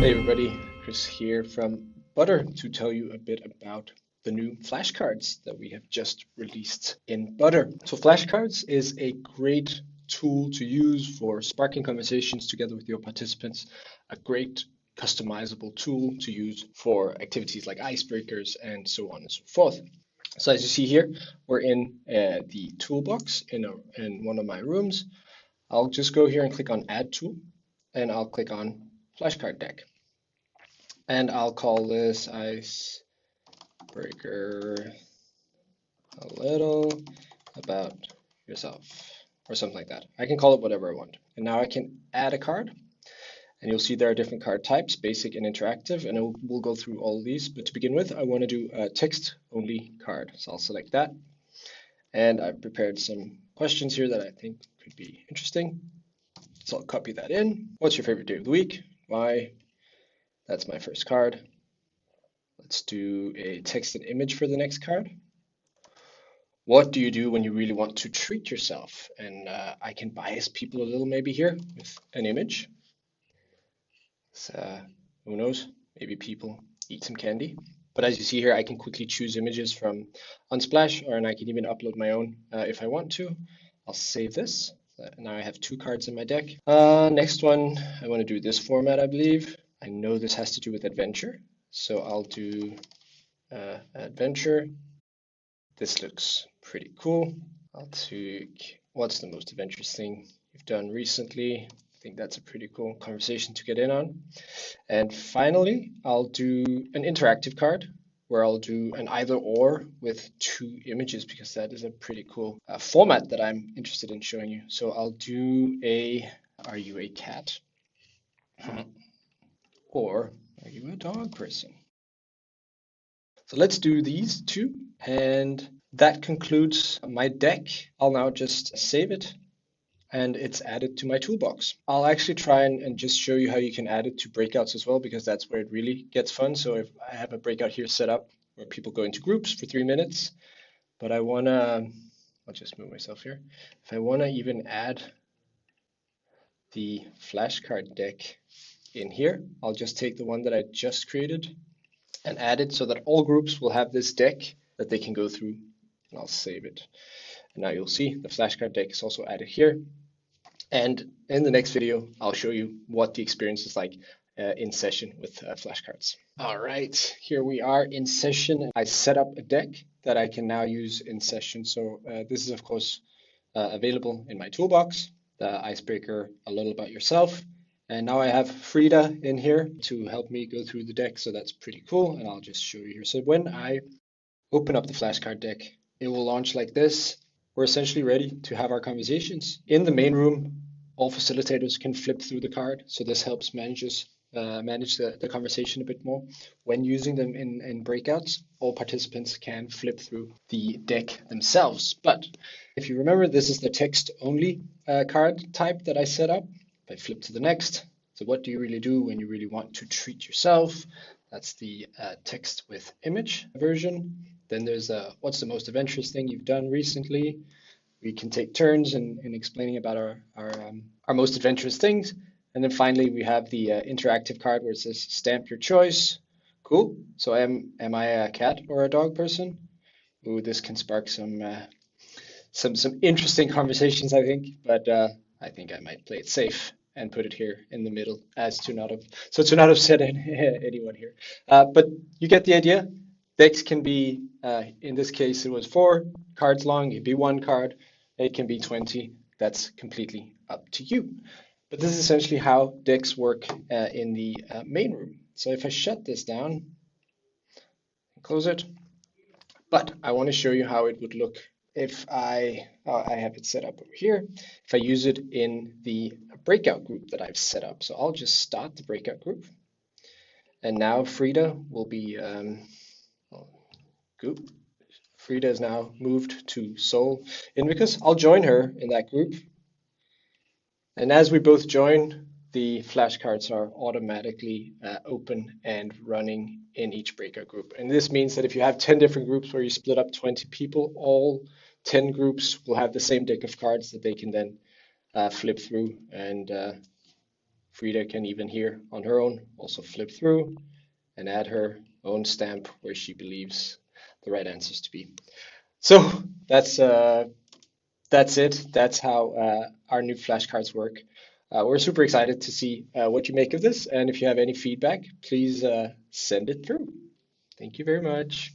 Hey everybody, Chris here from Butter to tell you a bit about the new flashcards that we have just released in Butter. So flashcards is a great tool to use for sparking conversations together with your participants, a great customizable tool to use for activities like icebreakers and so on and so forth. So as you see here, we're in the toolbox in one of my rooms. I'll just go here and click on Add Tool, and I'll click on Flashcard Deck. And I'll call this icebreaker a little about yourself or something like that. I can call it whatever I want. And now I can add a card, and you'll see there are different card types, basic and interactive, and we'll go through all of these. But to begin with, I want to do a text only card. So I'll select that. And I've prepared some questions here that I think could be interesting. So I'll copy that in. What's your favorite day of the week? Why? That's my first card. Let's do a text and image for the next card. What do you do when you really want to treat yourself? And I can bias people a little maybe here with an image. So, who knows? Maybe people eat some candy. But as you see here, I can quickly choose images from Unsplash, and I can even upload my own if I want to. I'll save this. Now I have two cards in my deck. Next one, I want to do this format, I believe. I know this has to do with adventure, so I'll do adventure. This looks pretty cool. I'll take what's the most adventurous thing you've done recently. I think that's a pretty cool conversation to get in on. And finally, I'll do an interactive card where I'll do an either or with two images because that is a pretty cool format that I'm interested in showing you. So I'll do a are you a cat? Or are you a dog person? So let's do these two, and that concludes my deck. I'll now just save it, and it's added to my toolbox. I'll actually try and just show you how you can add it to breakouts as well, because that's where it really gets fun. So if I have a breakout here set up where people go into groups for 3 minutes, but I'll just move myself here. If I wanna even add the flashcard deck in here, I'll just take the one that I just created and add it so that all groups will have this deck that they can go through, and I'll save it. And now you'll see the flashcard deck is also added here. And in the next video, I'll show you what the experience is like in session with flashcards. All right, here we are in session. I set up a deck that I can now use in session. So this is of course available in my toolbox, the icebreaker, a little about yourself. And now I have Frida in here to help me go through the deck, so that's pretty cool. And I'll just show you here. So when I open up the flashcard deck, it will launch like this. We're essentially ready to have our conversations. In the main room, all facilitators can flip through the card, so this helps manage the conversation a bit more. When using them in breakouts, all participants can flip through the deck themselves. But if you remember, this is the text-only card type that I set up. If I flip to the next, so what do you really do when you really want to treat yourself? That's the text with image version. Then there's what's the most adventurous thing you've done recently? We can take turns in explaining about our most adventurous things. And then finally, we have the interactive card where it says stamp your choice. Cool. So am I a cat or a dog person? Ooh, this can spark some interesting conversations, I think. But I think I might play it safe and put it here in the middle as to not upset anyone here. But you get the idea. Decks can be, in this case, it was 4 cards long. It can be 1 card. It can be 20. That's completely up to you. But this is essentially how decks work in the main room. So if I shut this down, close it. But I want to show you how it would look if I have it set up over here. If I use it in the breakout group that I've set up. So I'll just start the breakout group. And now Frida will be group. Frida is now moved to Seoul Invicus. I'll join her in that group. And as we both join, the flashcards are automatically open and running in each breakout group. And this means that if you have 10 different groups where you split up 20 people, all 10 groups will have the same deck of cards that they can then flip through and Frida can even here on her own also flip through and add her own stamp where she believes the right answers to be. So that's it. That's how our new flashcards work. We're super excited to see what you make of this, and if you have any feedback, please send it through. Thank you very much.